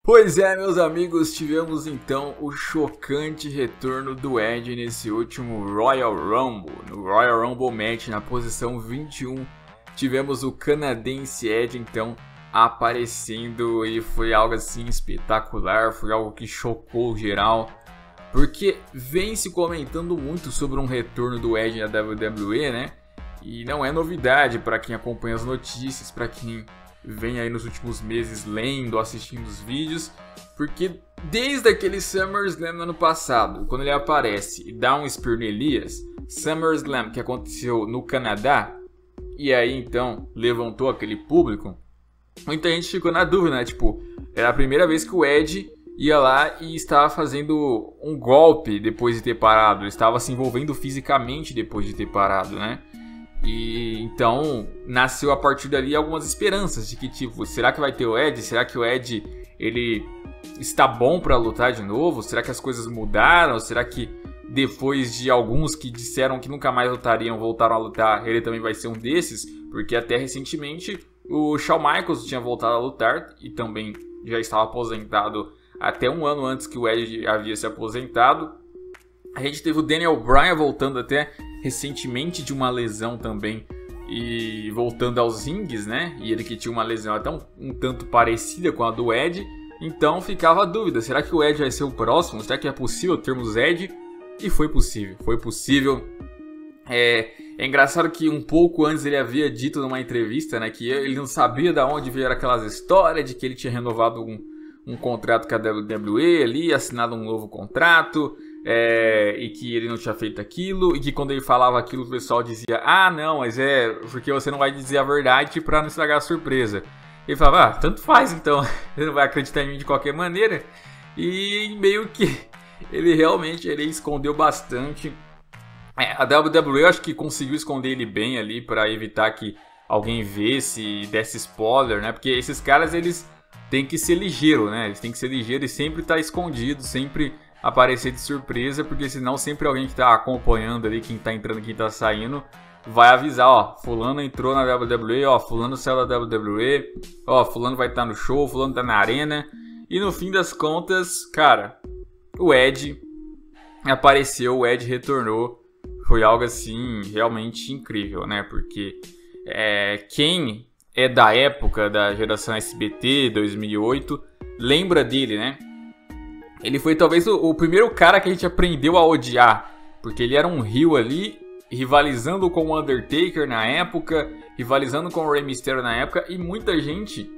Pois é, meus amigos, tivemos então o chocante retorno do Edge nesse último Royal Rumble. No Royal Rumble Match, na posição 21, tivemos o canadense Edge então aparecendo e foi algo assim espetacular, foi algo que chocou geral. Porque vem se comentando muito sobre um retorno do Edge na WWE, né? E não é novidade para quem acompanha as notícias, para quem vem aí nos últimos meses lendo, assistindo os vídeos, porque desde aquele SummerSlam no ano passado, quando ele aparece e dá um Spear no Elias, SummerSlam que aconteceu no Canadá, e aí então levantou aquele público, muita gente ficou na dúvida, né? Tipo, era a primeira vez que o Edge ia lá e estava fazendo um golpe depois de ter parado, ele estava se envolvendo fisicamente depois de ter parado, né? E então nasceu a partir dali algumas esperanças de que tipo, será que vai ter o Edge? Será que o Edge ele está bom para lutar de novo? Será que as coisas mudaram? Será que depois de alguns que disseram que nunca mais lutariam, voltaram a lutar, ele também vai ser um desses? Porque até recentemente o Shawn Michaels tinha voltado a lutar e também já estava aposentado até um ano antes que o Edge havia se aposentado. A gente teve o Daniel Bryan voltando até recentemente de uma lesão também e voltando aos rings, né? E ele que tinha uma lesão até um tanto parecida com a do Edge. Então ficava a dúvida, será que o Edge vai ser o próximo? Será que é possível termos Edge? E foi possível, foi possível. É engraçado que um pouco antes ele havia dito numa entrevista, né, que ele não sabia de onde vieram aquelas histórias de que ele tinha renovado um contrato com a WWE ali, assinado um novo contrato, e que ele não tinha feito aquilo, e que quando ele falava aquilo o pessoal dizia, ah não, mas é porque você não vai dizer a verdade pra não estragar a surpresa. Ele falava, tanto faz então, ele não vai acreditar em mim de qualquer maneira. E meio que ele realmente escondeu bastante. A WWE eu acho que conseguiu esconder ele bem ali pra evitar que alguém visse e desse spoiler, né? Porque esses caras, eles têm que ser ligeiros, né? Eles têm que ser ligeiros e sempre estar escondido, sempre aparecer de surpresa, porque senão sempre alguém que está acompanhando ali, quem está entrando, quem está saindo, vai avisar, ó, fulano entrou na WWE, ó, fulano saiu da WWE, ó, fulano vai estar no show, fulano tá na arena. E no fim das contas, cara, o Edge apareceu, o Edge retornou. Foi algo assim realmente incrível, né? Porque quem é da época da geração SBT 2008 lembra dele, né? Ele foi talvez o primeiro cara que a gente aprendeu a odiar, porque ele era um heel ali, rivalizando com o Undertaker na época, rivalizando com o Rey Mysterio na época, e muita gente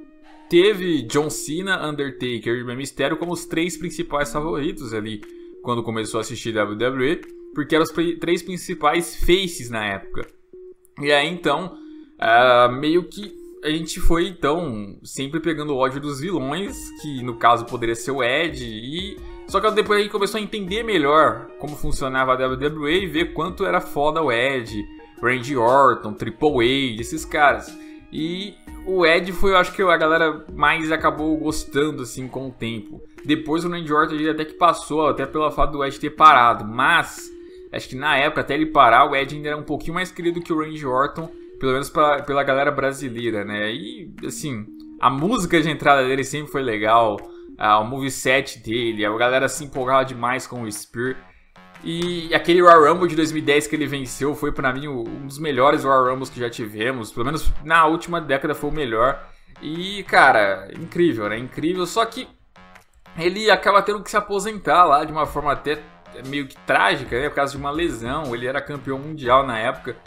teve John Cena, Undertaker e Rey Mysterio como os três principais favoritos ali quando começou a assistir WWE, porque eram os três principais faces na época. E aí então, meio que a gente foi então sempre pegando o ódio dos vilões, que no caso poderia ser o Edge, só que depois a gente começou a entender melhor como funcionava a WWE e ver quanto era foda o Edge, Randy Orton, Triple H, esses caras. E o Edge foi, eu acho que a galera mais acabou gostando assim com o tempo. Depois o Randy Orton até que passou, até pela fato do Edge ter parado, mas acho que na época até ele parar o Edge ainda era um pouquinho mais querido que o Randy Orton, pelo menos pela galera brasileira, né? E assim, a música de entrada dele sempre foi legal, o moveset dele, a galera se empolgava demais com o Spear. E aquele Royal Rumble de 2010 que ele venceu foi pra mim um dos melhores Royal Rumbles que já tivemos, pelo menos na última década foi o melhor. E cara, incrível, né? Incrível, só que ele acaba tendo que se aposentar lá de uma forma até meio que trágica, né? Por causa de uma lesão, ele era campeão mundial na época.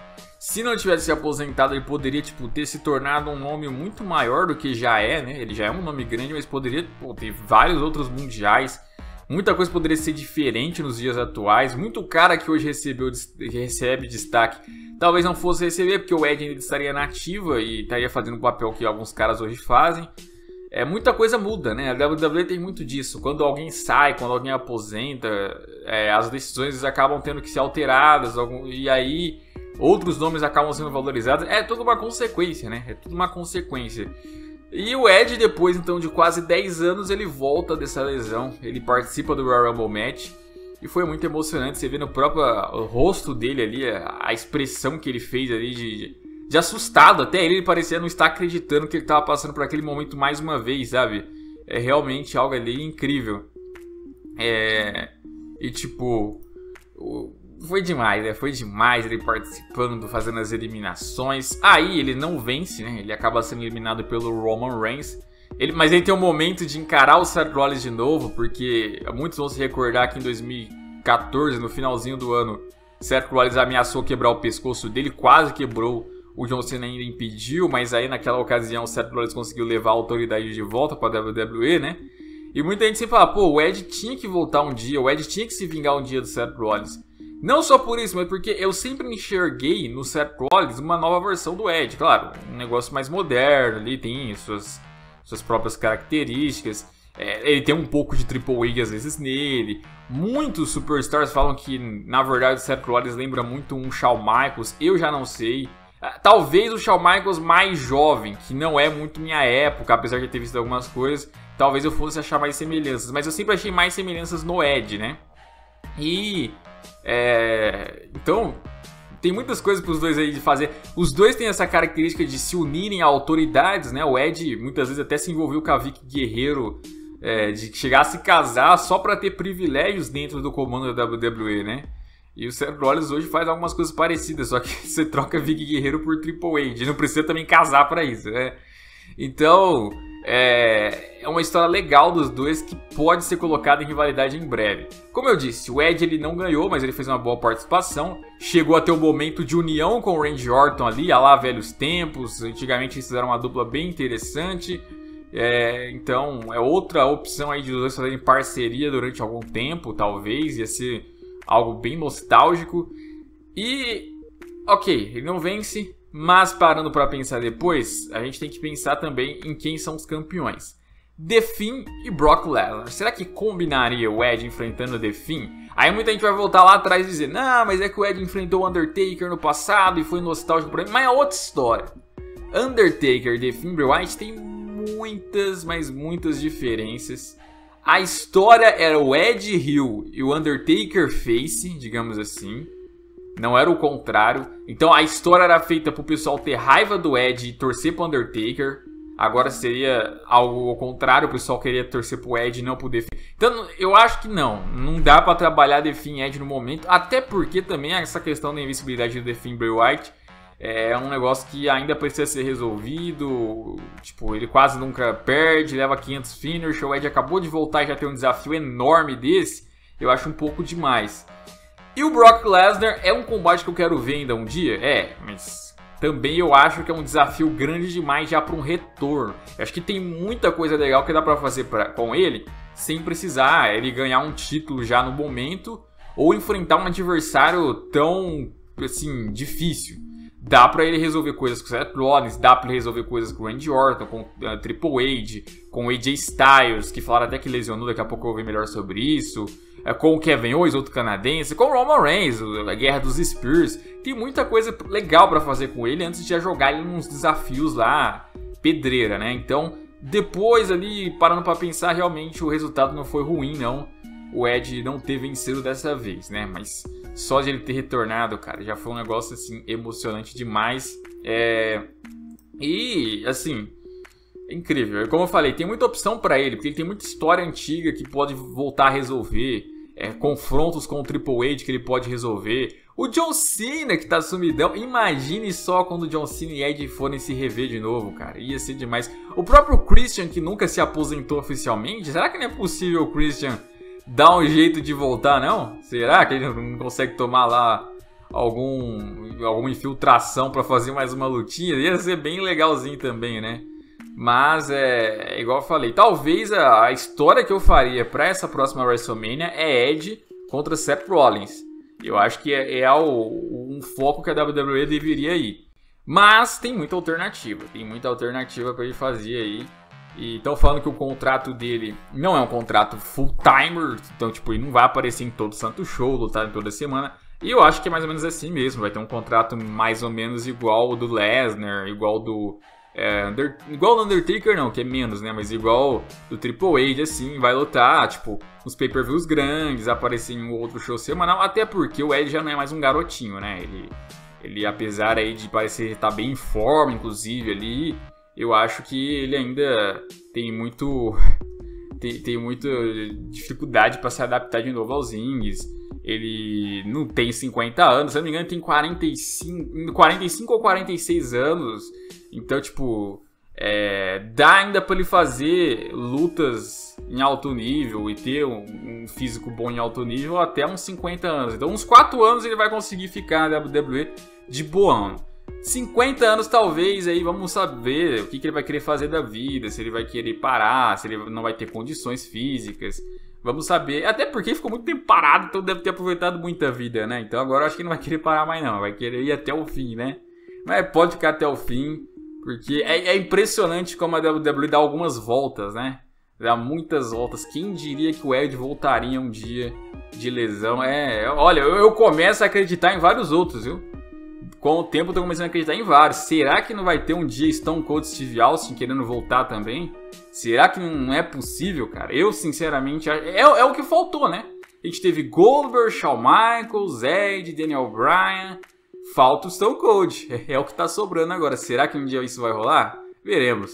Se não tivesse se aposentado, ele poderia ter se tornado um nome muito maior do que já é, né? Ele já é um nome grande, mas poderia ter vários outros mundiais. Muita coisa poderia ser diferente nos dias atuais. Muito cara que hoje recebe destaque talvez não fosse receber, porque o Edge ainda estaria na ativa e estaria fazendo o papel que alguns caras hoje fazem. Muita coisa muda, né? A WWE tem muito disso. Quando alguém sai, quando alguém aposenta, as decisões acabam tendo que ser alteradas. E aí outros nomes acabam sendo valorizados. É tudo uma consequência, né? É tudo uma consequência. E o Edge, depois então de quase 10 anos, ele volta dessa lesão. Ele participa do Royal Rumble Match. E foi muito emocionante. Você vê no próprio rosto dele ali, a expressão que ele fez ali de assustado. Até ele parecia não estar acreditando que ele estava passando por aquele momento mais uma vez, sabe? é realmente algo ali incrível. E tipo, foi demais, né? Foi demais ele participando, fazendo as eliminações. Aí ele não vence, né? Ele acaba sendo eliminado pelo Roman Reigns. Mas ele tem um momento de encarar o Seth Rollins de novo, porque muitos vão se recordar que em 2014, no finalzinho do ano, Seth Rollins ameaçou quebrar o pescoço dele, quase quebrou. O John Cena ainda impediu, mas aí naquela ocasião o Seth Rollins conseguiu levar a autoridade de volta para a WWE, né? E muita gente sempre fala, pô, o Edge tinha que voltar um dia, o Edge tinha que se vingar um dia do Seth Rollins. Não só por isso, mas porque eu sempre enxerguei no Seth Rollins uma nova versão do Edge. Claro, um negócio mais moderno ali, tem suas próprias características. Ele tem um pouco de Triple H às vezes nele. Muitos superstars falam que, na verdade, o Seth Rollins lembra muito um Shawn Michaels. Eu já não sei. Talvez o Shawn Michaels mais jovem, que não é muito minha época, apesar de ter visto algumas coisas. Talvez eu fosse achar mais semelhanças. Mas eu sempre achei mais semelhanças no Edge, né? Então, tem muitas coisas para os dois aí de fazer. Os dois têm essa característica de se unirem a autoridades, né? O Edge muitas vezes até se envolveu com a Vicky Guerreiro, de chegar a se casar só para ter privilégios dentro do comando da WWE, né? E o Seth Rollins hoje faz algumas coisas parecidas, só que você troca Vicky Guerreiro por Triple H. Não precisa também casar para isso, né? Então, é uma história legal dos dois que pode ser colocada em rivalidade em breve. Como eu disse, o Edge ele não ganhou, mas ele fez uma boa participação. Chegou a ter um momento de união com o Randy Orton ali, a lá velhos tempos. Antigamente eles fizeram uma dupla bem interessante. Então é outra opção aí de os dois fazerem parceria durante algum tempo, talvez. Ia ser algo bem nostálgico. E, ok, ele não vence. Mas parando para pensar depois, a gente tem que pensar também em quem são os campeões. The Fiend e Brock Lesnar. Será que combinaria o Edge enfrentando o The Fiend? Aí muita gente vai voltar lá atrás e dizer, não, mas é que o Edge enfrentou o Undertaker no passado e foi nostálgico pra mim. Mas é outra história. Undertaker e The Fiend Bray Wyatt tem muitas, mas muitas diferenças. A história era o Edge heel e o Undertaker face, digamos assim. Não era o contrário. Então a história era feita pro pessoal ter raiva do Edge e torcer pro Undertaker. Agora seria algo ao contrário. O pessoal queria torcer pro Edge e não pro The Fiend. Então eu acho que não dá pra trabalhar The Fiend e Edge no momento. Até porque também essa questão da invencibilidade do The Fiend Bray Wyatt é um negócio que ainda precisa ser resolvido. Tipo, ele quase nunca perde, leva 500 finish. O Edge acabou de voltar e já tem um desafio enorme desse. Eu acho um pouco demais. E o Brock Lesnar é um combate que eu quero ver ainda um dia? Mas também eu acho que é um desafio grande demais já para um retorno. Eu acho que tem muita coisa legal que dá para fazer com ele sem precisar ele ganhar um título já no momento ou enfrentar um adversário tão, assim, difícil. Dá pra ele resolver coisas com o Seth Rollins, dá pra ele resolver coisas com o Randy Orton, com o Triple H, com o AJ Styles, que falaram até que lesionou, daqui a pouco eu vou ver melhor sobre isso. Com o Kevin Owens, outro canadense, com o Roman Reigns, a Guerra dos Spears. Tem muita coisa legal pra fazer com ele antes de já jogar ele nos desafios lá, pedreira, né? Então, depois ali, parando pra pensar, realmente o resultado não foi ruim, não. O Edge não ter vencido dessa vez, né? Mas só de ele ter retornado, cara, já foi um negócio, assim, emocionante demais. E, assim, é incrível. Como eu falei, tem muita opção pra ele, porque ele tem muita história antiga que pode voltar a resolver. Confrontos com o Triple H que ele pode resolver. O John Cena, que tá sumidão. Imagine só quando o John Cena e Edge forem se rever de novo, cara. Ia ser demais. O próprio Christian, que nunca se aposentou oficialmente. Será que não é possível o Christian dar um jeito de voltar, não? Será que ele não consegue tomar lá alguma infiltração pra fazer mais uma lutinha? Ia ser bem legalzinho também, né? Mas igual eu falei, talvez a história que eu faria para essa próxima WrestleMania é Edge contra Seth Rollins. Eu acho que um foco que a WWE deveria ir. Mas tem muita alternativa para ele fazer aí. E estão falando que o contrato dele não é um contrato full-timer, então tipo, ele não vai aparecer em todo santo show, lutar em toda semana. E eu acho que é mais ou menos assim mesmo, vai ter um contrato mais ou menos igual o do Lesnar, igual do Undertaker não, que é menos, né? Mas igual do Triple H, assim, vai lutar, tipo, nos pay-per-views grandes, aparecer em um outro show semanal, até porque o Edge já não é mais um garotinho, né? Ele apesar aí de parecer estar bem em forma, inclusive, ali, eu acho que ele ainda tem muito tem muita dificuldade para se adaptar de novo aos rings. Ele não tem 50 anos, se eu não me engano, tem 45 ou 46 anos. Então, tipo, dá ainda para ele fazer lutas em alto nível e ter um físico bom em alto nível até uns 50 anos. Então, uns 4 anos ele vai conseguir ficar na WWE de boão. 50 anos talvez, aí vamos saber o que ele vai querer fazer da vida, se ele vai querer parar, se ele não vai ter condições físicas. Vamos saber, até porque ficou muito tempo parado, então deve ter aproveitado muita vida, né? Então agora eu acho que não vai querer parar mais não, vai querer ir até o fim, né? Mas pode ficar até o fim, porque é impressionante como a WWE dá algumas voltas, né? Dá muitas voltas. Quem diria que o Edge voltaria um dia de lesão? Olha, eu começo a acreditar em vários outros, viu? Com o tempo eu tô começando a acreditar em vários. Será que não vai ter um dia Stone Cold Steve Austin querendo voltar também? Será que não é possível, cara? Eu, sinceramente, é o que faltou, né? A gente teve Goldberg, Shawn Michaels, Edge, Daniel Bryan. Falta o Stone Cold. É o que tá sobrando agora. Será que um dia isso vai rolar? Veremos.